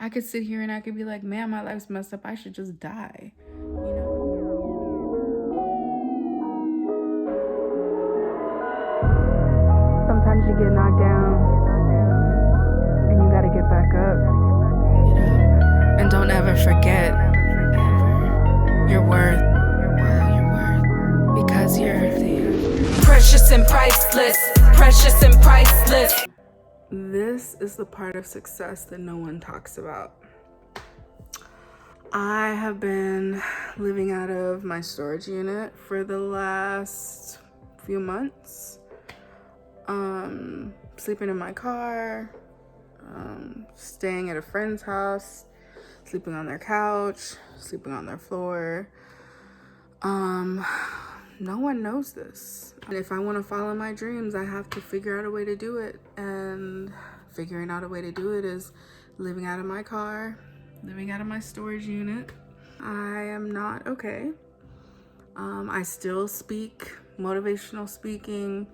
I could sit here and I could be like, man, my life's messed up. I should just die. Sometimes you get knocked down and you gotta get back up. And don't ever forget your worth. Because you're precious and priceless, precious and priceless. This is the part of success that no one talks about. I have been living out of my storage unit for the last few months. Sleeping in my car, staying at a friend's house, sleeping on their couch, sleeping on their floor. No one knows this. And if I want to follow my dreams, I have to figure out a way to do it. And figuring out a way to do it is living out of my car, living out of my storage unit. I am not okay. I still speak motivational speaking.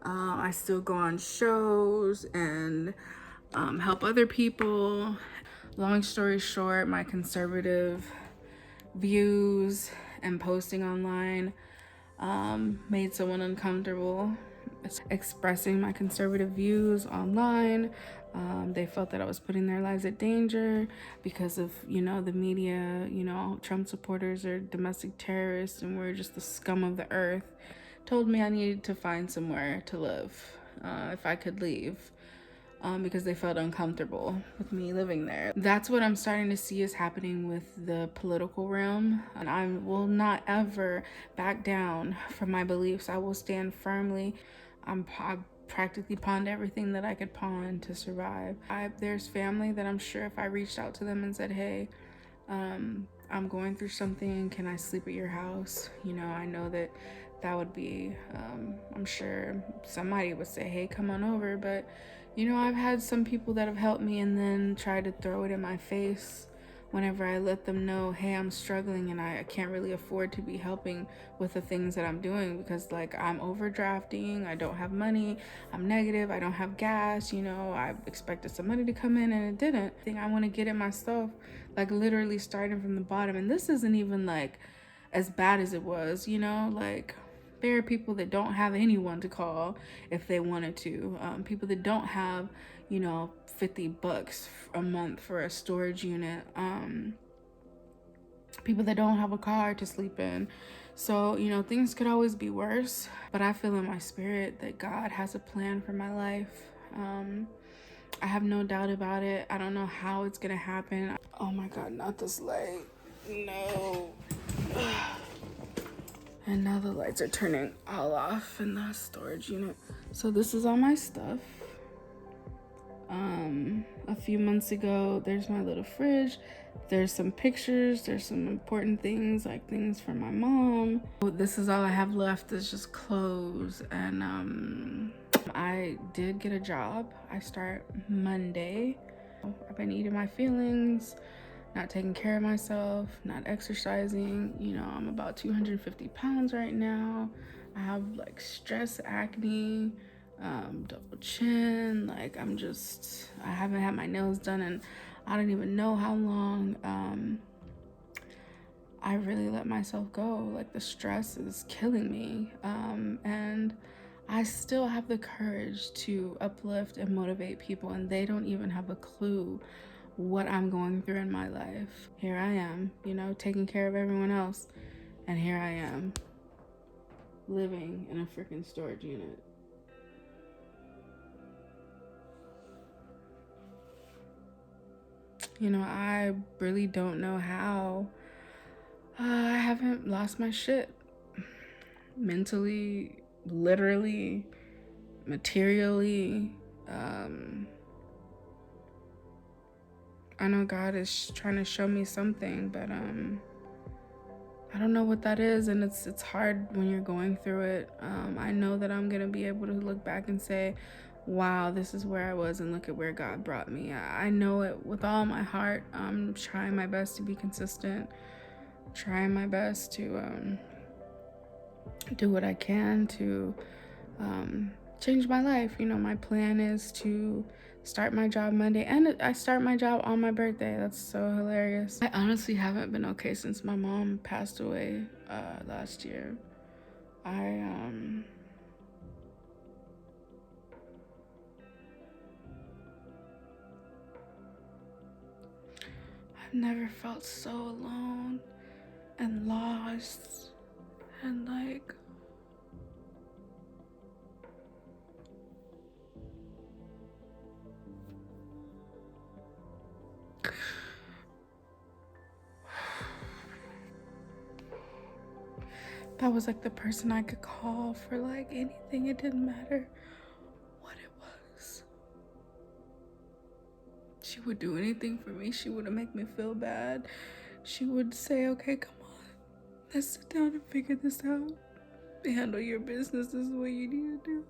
I still go on shows and help other people. Long story short, my conservative views and posting online made someone uncomfortable expressing my conservative views online. They felt that I was putting their lives at danger because of, the media, Trump supporters are domestic terrorists and we're just the scum of the earth. Told me I needed to find somewhere to live if I could leave. Because they felt uncomfortable with me living there. That's what I'm starting to see is happening with the political realm. And I will not ever back down from my beliefs. I will stand firmly. I practically pawned everything that I could pawn to survive. There's family that I'm sure if I reached out to them and said, hey, I'm going through something, can I sleep at your house? I know that would be, I'm sure somebody would say, hey, come on over. But I've had some people that have helped me and then tried to throw it in my face whenever I let them know, hey, I'm struggling and I can't really afford to be helping with the things that I'm doing because I'm overdrafting, I don't have money, I'm negative, I don't have gas, I expected some money to come in and it didn't. I think I want to get it myself, literally starting from the bottom. And this isn't even as bad as it was, there are people that don't have anyone to call if they wanted to. People that don't have, $50 a month for a storage unit. People that don't have a car to sleep in. So, things could always be worse. But I feel in my spirit that God has a plan for my life. I have no doubt about it. I don't know how it's gonna happen. Oh my God, not this light. No. And now the lights are turning all off in the storage unit. So this is all my stuff. A few months ago, there's my little fridge. There's some pictures. There's some important things, things from my mom. This is all I have left is just clothes. And I did get a job. I start Monday. I've been eating my feelings, not taking care of myself, not exercising. I'm about 250 pounds right now. I have stress, acne, double chin. I haven't had my nails done and I don't even know how long. I really let myself go. The stress is killing me. And I still have the courage to uplift and motivate people, and they don't even have a clue what I'm going through in my life. Here I am, taking care of everyone else, and here I am living in a freaking storage unit. I really don't know how. I haven't lost my shit mentally, literally, materially. I know God is trying to show me something, but I don't know what that is, and it's hard when you're going through it. I know that I'm gonna be able to look back and say, wow, this is where I was and look at where God brought me. I know it with all my heart. I'm trying my best to be consistent, trying my best to do what I can to change my life. My plan is to start my job Monday, and I start my job on my birthday. That's so hilarious. I honestly haven't been okay since my mom passed away last year. I've never felt so alone and lost and like that was like the person I could call for like anything. It didn't matter what it was. She would do anything for me. She wouldn't make me feel bad. She would say, okay, come on, let's sit down and figure this out. Handle your business. This is what you need to do.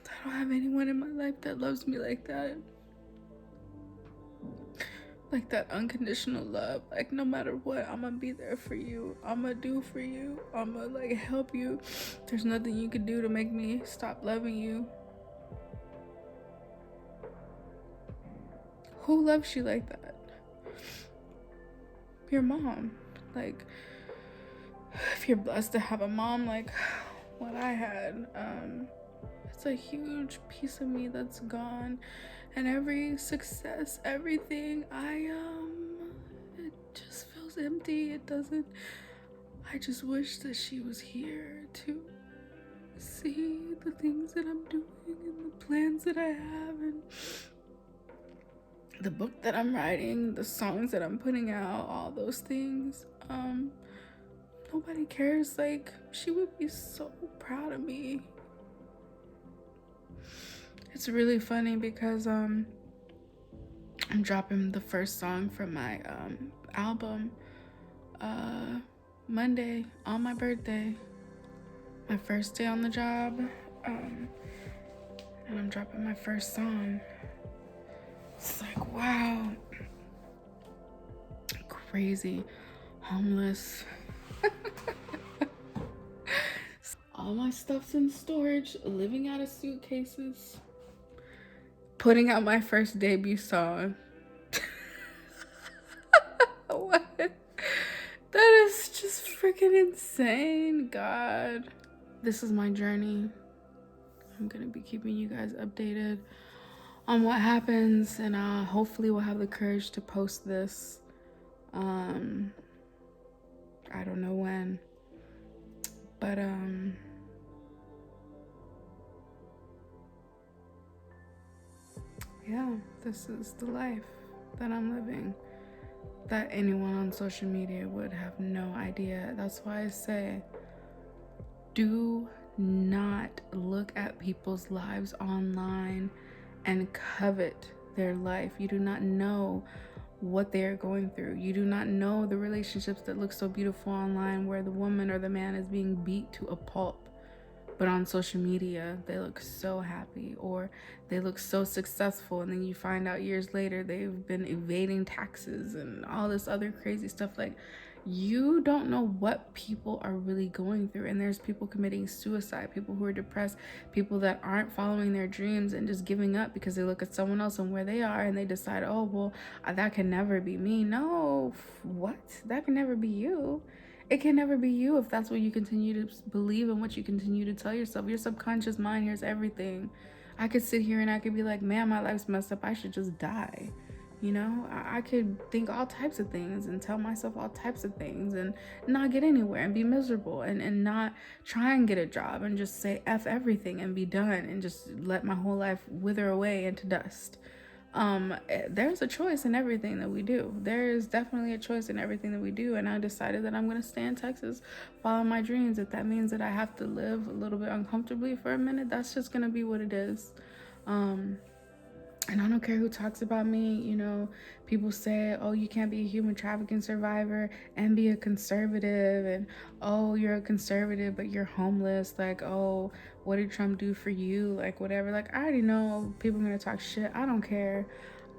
I don't have anyone in my life that loves me like that. Like that unconditional love. Like no matter what, I'm gonna be there for you. I'm gonna do for you. I'm gonna like help you. There's nothing you can do to make me stop loving you. Who loves you like that? Your mom. Like, if you're blessed to have a mom like what I had, it's a huge piece of me that's gone. And every success, everything, it just feels empty. It doesn't, I just wish that she was here to see the things that I'm doing and the plans that I have and the book that I'm writing, the songs that I'm putting out, all those things. Nobody cares. Like, she would be so proud of me. It's really funny because I'm dropping the first song from my album Monday on my birthday, my first day on the job, and I'm dropping my first song. It's like, wow, crazy, homeless. All my stuff's in storage, living out of suitcases, putting out my first debut song. What? That is just freaking insane, God. This is my journey. I'm gonna be keeping you guys updated on what happens, and hopefully we'll have the courage to post this. I don't know when, but yeah, this is the life that I'm living, that anyone on social media would have no idea. That's why I say, do not look at people's lives online and covet their life. You do not know what they are going through. You do not know the relationships that look so beautiful online, where the woman or the man is being beat to a pulp, but on social media they look so happy, or they look so successful, and then you find out years later they've been evading taxes and all this other crazy stuff. Like, you don't know what people are really going through. And there's people committing suicide, people who are depressed, people that aren't following their dreams and just giving up because they look at someone else and where they are and they decide, oh, well, that can never be me. No, what? That can never be you. It can never be you if that's what you continue to believe and what you continue to tell yourself. Your subconscious mind hears everything. I could sit here and I could be like, man, my life's messed up, I should just die. You know, I could think all types of things and tell myself all types of things and not get anywhere and be miserable and not try and get a job and just say F everything and be done and just let my whole life wither away into dust. There's a choice in everything that we do. There is definitely a choice in everything that we do. And I decided that I'm going to stay in Texas, follow my dreams. If that means that I have to live a little bit uncomfortably for a minute, that's just going to be what it is. And I don't care who talks about me. You know, people say, oh, you can't be a human trafficking survivor and be a conservative. And, oh, you're a conservative, but you're homeless. Like, oh, what did Trump do for you? Like, whatever. Like, I already know people are going to talk shit. I don't care.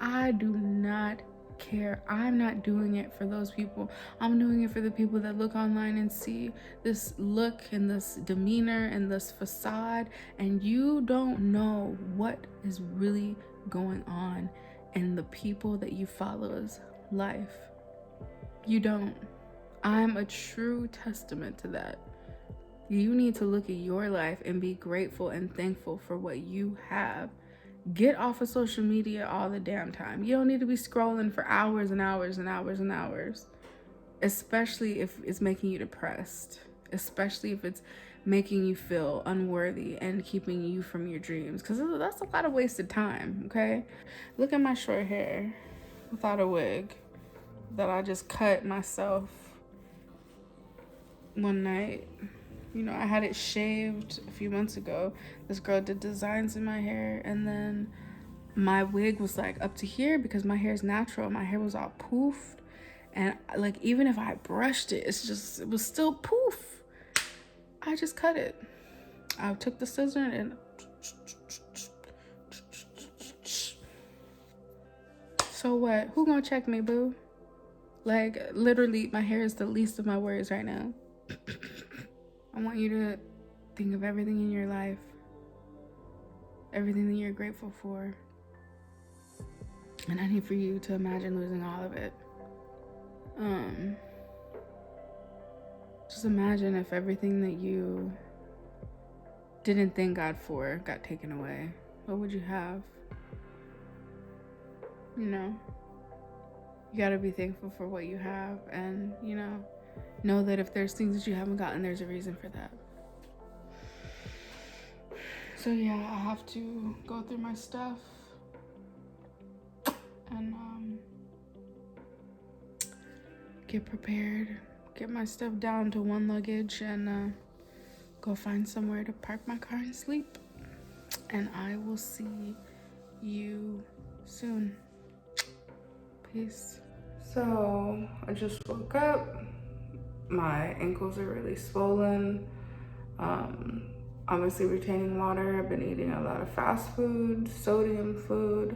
I do not care. I'm not doing it for those people. I'm doing it for the people that look online and see this look and this demeanor and this facade, and you don't know what is really going on in the people that you follow's life. You don't. I'm a true testament to that. You need to look at your life and be grateful and thankful for what you have. Get off of social media all the damn time. You don't need to be scrolling for hours and hours and hours and hours, especially if it's making you depressed, especially if it's making you feel unworthy and keeping you from your dreams, because that's a lot of wasted time. Okay, look at my short hair without a wig that I just cut myself one night. You know, I had it shaved a few months ago. This girl did designs in my hair, and then my wig was like up to here because my hair is natural. My hair was all poofed, and like even if I brushed it, it was still poof. I just cut it. I took the scissor and so what? Who gonna check me, boo? Like literally, my hair is the least of my worries right now. I want you to think of everything in your life, everything that you're grateful for. And I need for you to imagine losing all of it. Just imagine if everything that you didn't thank God for got taken away. What would you have? You know, you gotta be thankful for what you have, and know that if there's things that you haven't gotten, there's a reason for that. So yeah, I have to go through my stuff and get prepared, get my stuff down to one luggage, and go find somewhere to park my car and sleep. And I will see you soon. Peace. So I just woke up. My ankles are really swollen. Obviously retaining water. I've been eating a lot of fast food, sodium food.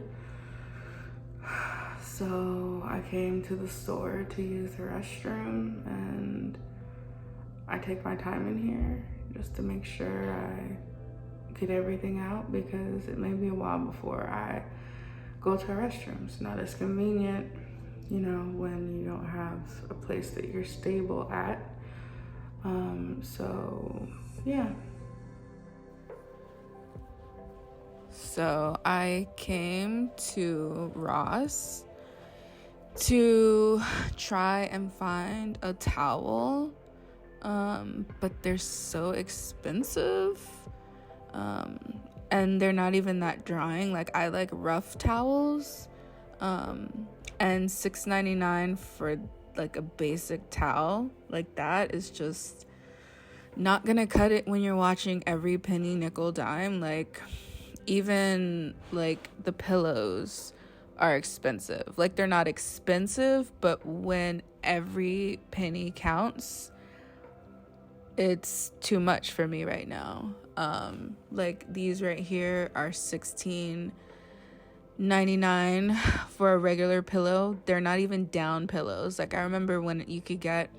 So I came to the store to use the restroom, and I take my time in here just to make sure I get everything out, because it may be a while before I go to a restroom. It's not as convenient, when you don't have a place that you're stable at. So yeah. So I came to Ross to try and find a towel, but they're so expensive, and they're not even that drying. Like, I like rough towels, and $6.99 for like a basic towel like that is just not gonna cut it when you're watching every penny, nickel, dime. Like, even like the pillows are expensive. Like, they're not expensive, but when every penny counts, it's too much for me right now. Like, these right here are $16.99 for a regular pillow. They're not even down pillows. Like, I remember when you could get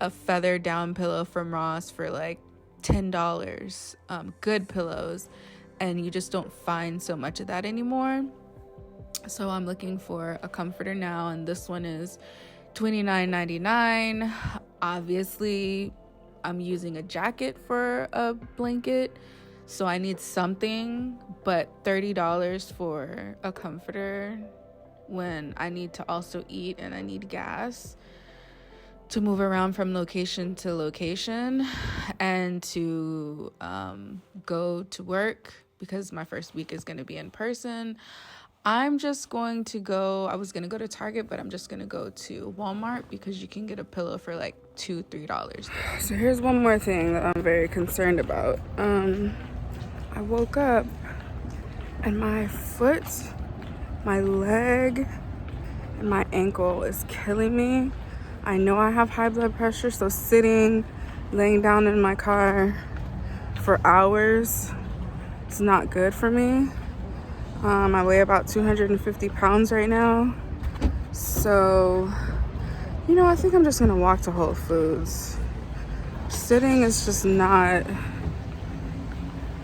a feather down pillow from Ross for like $10, good pillows, and you just don't find so much of that anymore. So I'm looking for a comforter now, and this one is $29.99. Obviously, I'm using a jacket for a blanket, so I need something, but $30 for a comforter when I need to also eat and I need gas to move around from location to location and to go to work, because my first week is going to be in person. I was going to go to Target, but I'm just going to go to Walmart because you can get a pillow for like $2-3. So here's one more thing that I'm very concerned about. I woke up and my foot, my leg, and my ankle is killing me. I know I have high blood pressure, so laying down in my car for hours, it's not good for me. I weigh about 250 pounds right now, So, I think I'm just gonna walk to Whole Foods. Sitting is just not,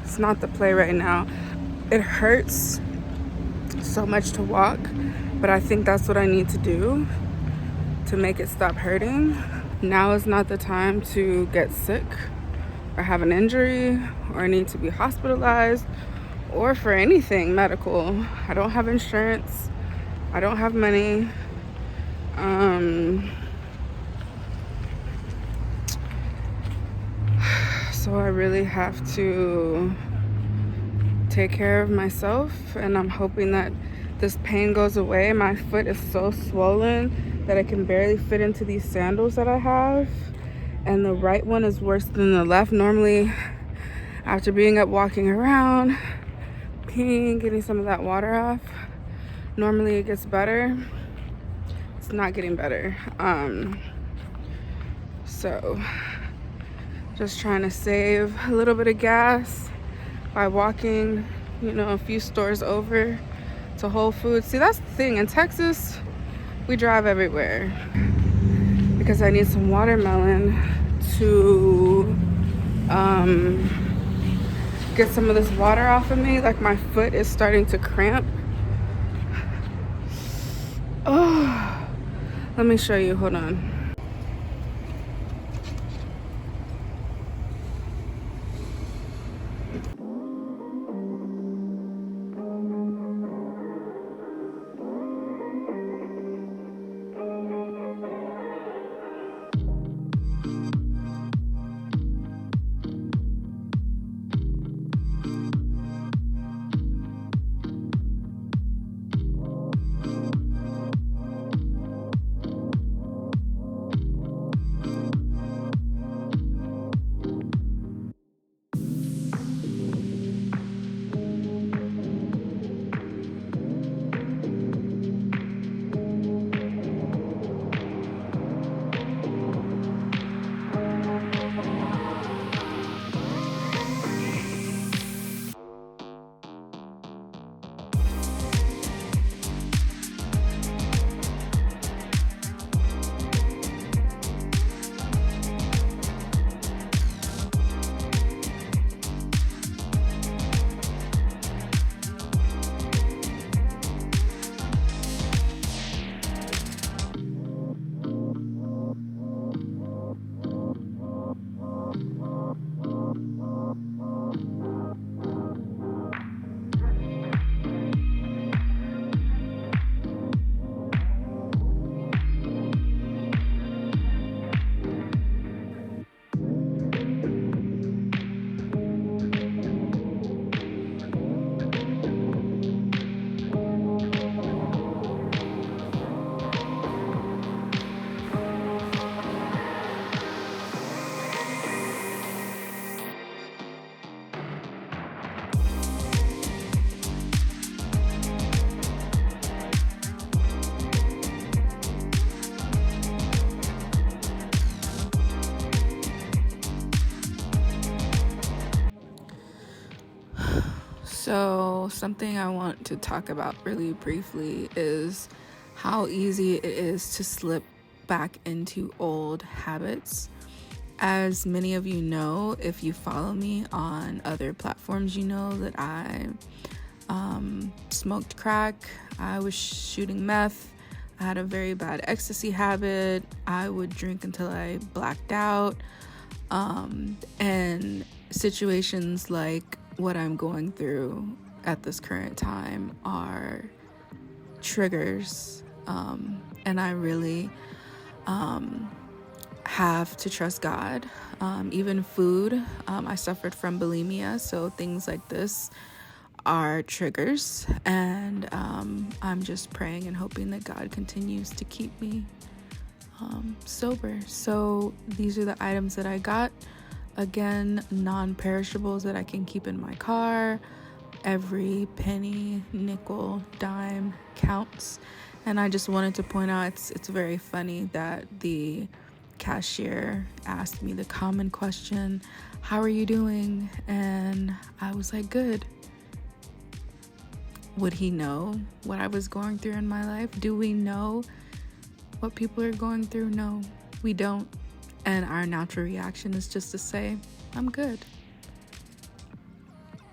it's not the play right now. It hurts so much to walk, but I think that's what I need to do to make it stop hurting. Now is not the time to get sick or have an injury or need to be hospitalized or for anything medical. I don't have insurance. I don't have money. So I really have to take care of myself, and I'm hoping that this pain goes away. My foot is so swollen that I can barely fit into these sandals that I have, and the right one is worse than the left. Normally, after being up walking around, peeing, getting some of that water off, normally it gets better. It's not getting better. So just trying to save a little bit of gas by walking, a few stores over to Whole Foods. See, that's the thing. In Texas, we drive everywhere because I need some watermelon to get some of this water off of me. Like, my foot is starting to cramp. Oh, let me show you. Hold on. So something I want to talk about really briefly is how easy it is to slip back into old habits. As many of you know, if you follow me on other platforms, you know that I smoked crack, I was shooting meth, I had a very bad ecstasy habit, I would drink until I blacked out, and situations like what I'm going through at this current time are triggers, and I really have to trust God. Even food, I suffered from bulimia, so things like this are triggers, and I'm just praying and hoping that God continues to keep me sober. So these are the items that I got. Again, non-perishables that I can keep in my car. Every penny, nickel, dime counts. And I just wanted to point out, it's very funny that the cashier asked me the common question, "How are you doing?" And I was like, "Good." Would he know what I was going through in my life? Do we know what people are going through? No, we don't. And our natural reaction is just to say, I'm good.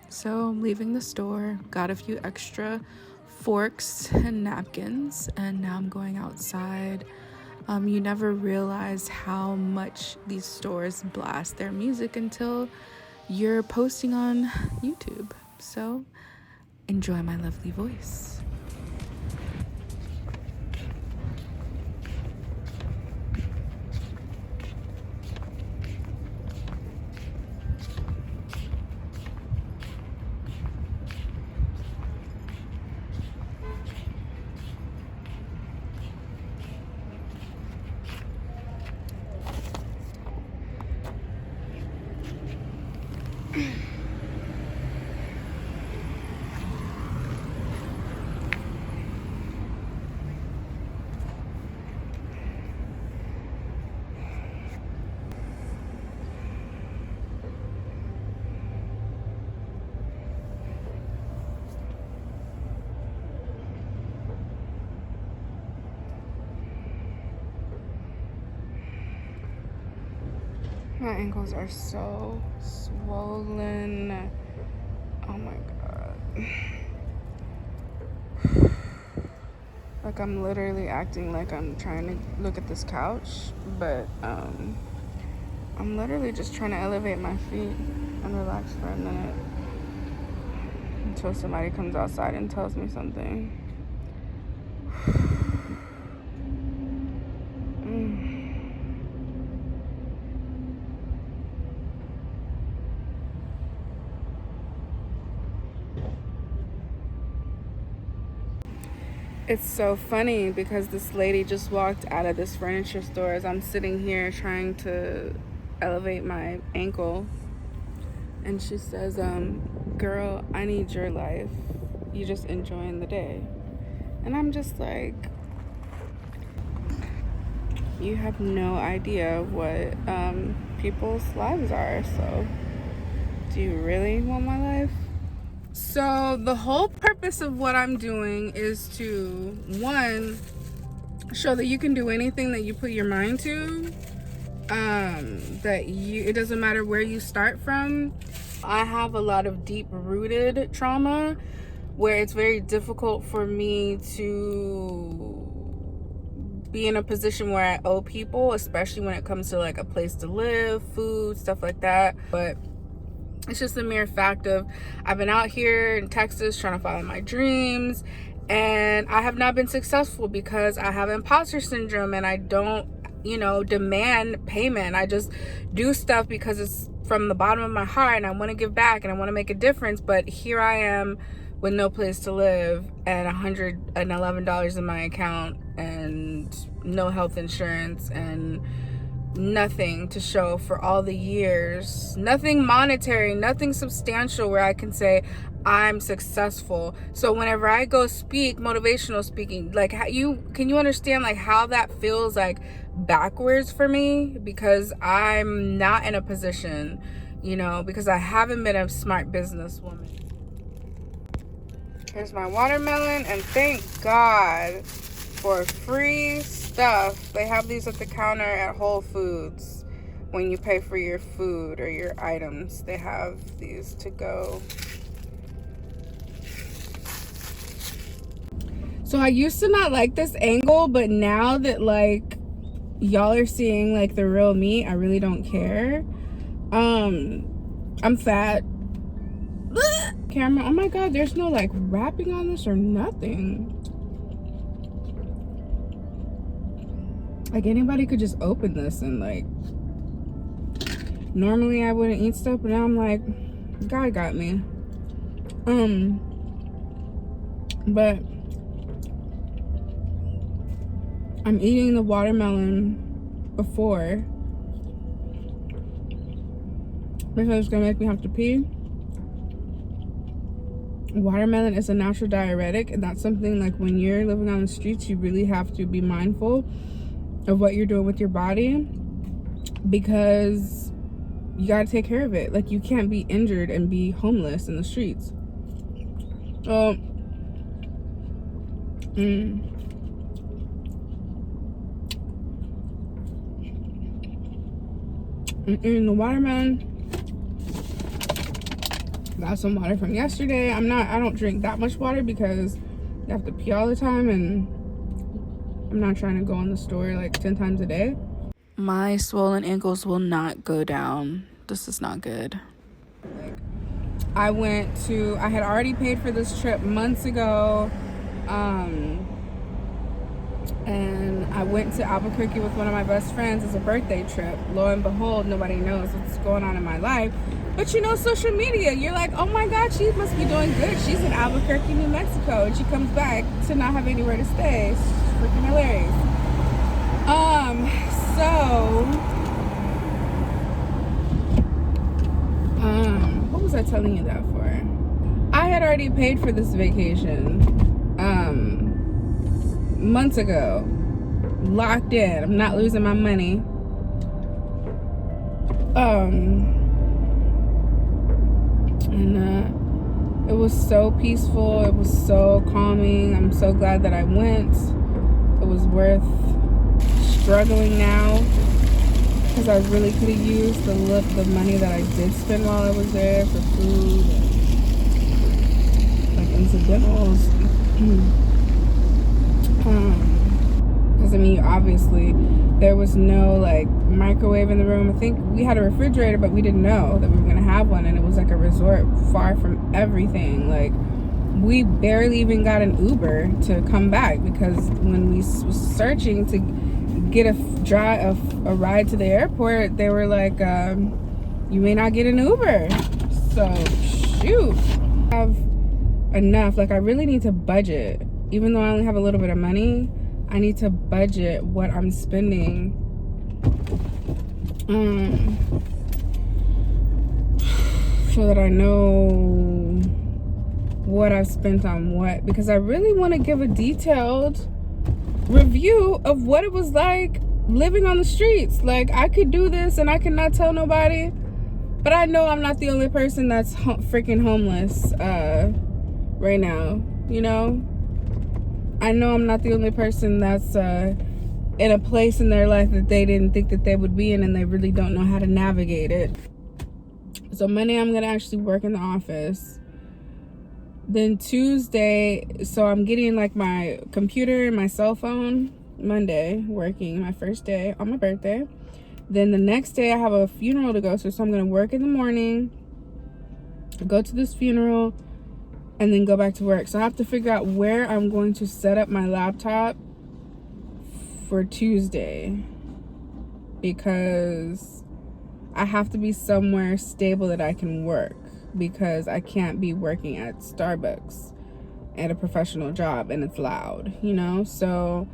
So leaving the store, got a few extra forks and napkins, and now I'm going outside. You never realize how much these stores blast their music until you're posting on YouTube. So enjoy my lovely voice. My ankles are so swollen. Oh my god. Like, I'm literally acting like I'm trying to look at this couch, but I'm literally just trying to elevate my feet and relax for a minute until somebody comes outside and tells me something. It's so funny because this lady just walked out of this furniture store as I'm sitting here trying to elevate my ankle. And she says, girl, I need your life. You just enjoying the day. And I'm just like, you have no idea what people's lives are. So do you really want my life? So the whole purpose of what I'm doing is to, one, show that you can do anything that you put your mind to. It doesn't matter where you start from. I have a lot of deep-rooted trauma where it's very difficult for me to be in a position where I owe people, especially when it comes to like a place to live, food, stuff like that. But it's just the mere fact of I've been out here in Texas trying to follow my dreams, and I have not been successful because I have imposter syndrome, and I don't, demand payment. I just do stuff because it's from the bottom of my heart and I want to give back and I want to make a difference. But here I am with no place to live and $111 in my account and no health insurance and nothing to show for all the years, nothing monetary, nothing substantial where I can say I'm successful. So whenever I go speak, motivational speaking, like, can you understand like how that feels like backwards for me? Because I'm not in a position, because I haven't been a smart businesswoman. Here's my watermelon, and thank God for free stuff. They have these at the counter at Whole Foods. When you pay for your food or your items, they have these to go. So I used to not like this angle, but now that like y'all are seeing like the real me, I really don't care. I'm fat. Camera, oh my god, there's no like wrapping on this or nothing. Like, anybody could just open this and like, normally I wouldn't eat stuff, but now I'm like, God got me. But I'm eating the watermelon before because it's gonna make me have to pee. Watermelon is a natural diuretic, and that's something like when you're living on the streets, you really have to be mindful of what you're doing with your body, because you got to take care of it. Like, you can't be injured and be homeless in the streets. Eating the watermelon. Got some water from yesterday. I don't drink that much water because you have to pee all the time, and I'm not trying to go in the store like 10 times a day. My swollen ankles will not go down. This is not good. I had already paid for this trip months ago. And I went to Albuquerque with one of my best friends as a birthday trip. Lo and behold, nobody knows what's going on in my life. But you know, social media, you're like, oh my God, she must be doing good. She's in Albuquerque, New Mexico, and she comes back to not have anywhere to stay. It's freaking hilarious. What was I telling you that for? I had already paid for this vacation, months ago. Locked in. I'm not losing my money. It was so peaceful. It was so calming. I'm so glad that I went. It was worth struggling now, because I really could have used the money that I did spend while I was there for food and like incidentals. Because I mean, obviously there was no like microwave in the room. I think we had a refrigerator, but we didn't know that we were gonna have one, and it was like a resort far from everything. Like, we barely even got an Uber to come back, because when we was searching to get a ride to the airport, they were like, you may not get an Uber. So shoot, I have enough. Like, I really need to budget. Even though I only have a little bit of money, I need to budget what I'm spending. So that I know what I've spent on what, because I really want to give a detailed review of what it was like living on the streets. Like, I could do this and I could not tell nobody, but I know I'm not the only person that's freaking homeless right now, you know? I know I'm not the only person that's in a place in their life that they didn't think that they would be in, and they really don't know how to navigate it. So Monday I'm gonna actually work in the office. Then Tuesday, so I'm getting like my computer and my cell phone. Monday, working my first day on my birthday. Then the next day I have a funeral to go to, so I'm gonna work in the morning, go to this funeral, and then go back to work. So I have to figure out where I'm going to set up my laptop for Tuesday, because I have to be somewhere stable that I can work, because I can't be working at Starbucks at a professional job and it's loud, you know? So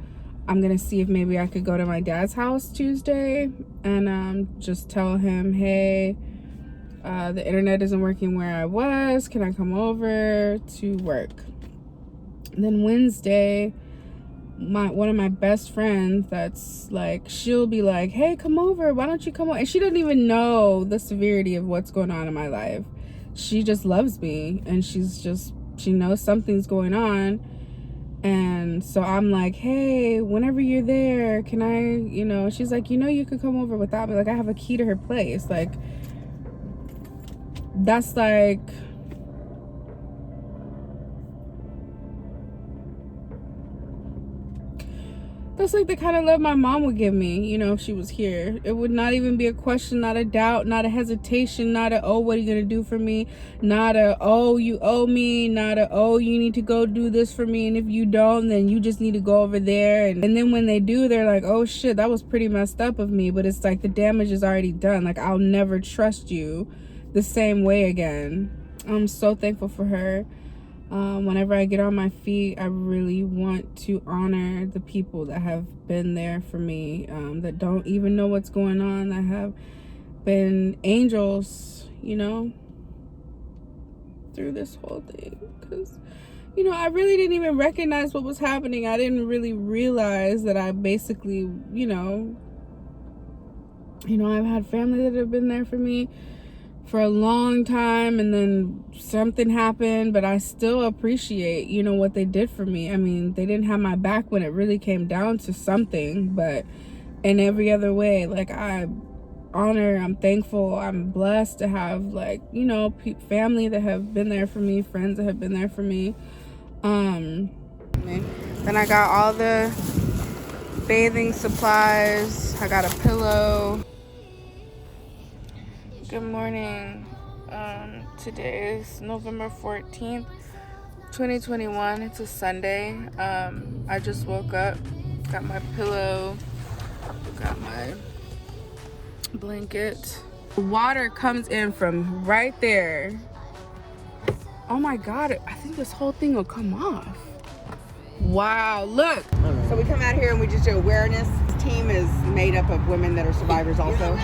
I'm gonna see if maybe I could go to my dad's house Tuesday and just tell him, hey, the internet isn't working where I was. Can I come over to work? And then Wednesday, one of my best friends, that's like, she'll be like, hey, come over. Why don't you come over? And she doesn't even know the severity of what's going on in my life. She just loves me, and she knows something's going on. And so I'm like, hey, whenever you're there, can I, you know, she's like, you know, you could come over without me. Like, I have a key to her place. Like, that's like, that's like the kind of love my mom would give me, you know, if she was here. It would not even be a question, not a doubt, not a hesitation, not a, oh, what are you gonna do for me? Not a, oh, you owe me, not a, oh, you need to go do this for me, and if you don't, then you just need to go over there. And then when they do, they're like, oh shit, that was pretty messed up of me. But it's like, the damage is already done. Like, I'll never trust you the same way again. I'm so thankful for her. Whenever I get on my feet, I really want to honor the people that have been there for me, that don't even know what's going on, that have been angels, you know, through this whole thing. Because, you know, I really didn't even recognize what was happening. I didn't really realize that I basically, you know, I've had family that have been there for me for a long time, and then something happened, but I still appreciate, you know, what they did for me. I mean, they didn't have my back when it really came down to something, but in every other way, like, I honor, I'm thankful, I'm blessed to have, like, you know, family that have been there for me, friends that have been there for me. Then I got all the bathing supplies. I got a pillow. Good morning. Today is November 14th, 2021. It's a Sunday. I just woke up, got my pillow, got my blanket. The water comes in from right there. Oh my God, I think this whole thing will come off. Wow, look. So we come out here and we just do awareness. This team is made up of women that are survivors also.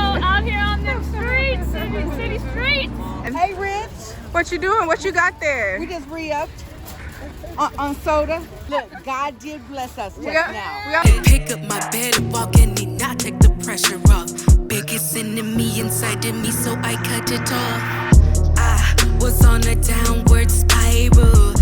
Out here on the streets, city streets. Hey, Rich. What you doing? What you got there? We just re-upped on soda. Look, God did bless us just now. Pick up my bed and walk in and not take the pressure off. Biggest enemy inside of me, so I cut it off. I was on a downward spiral.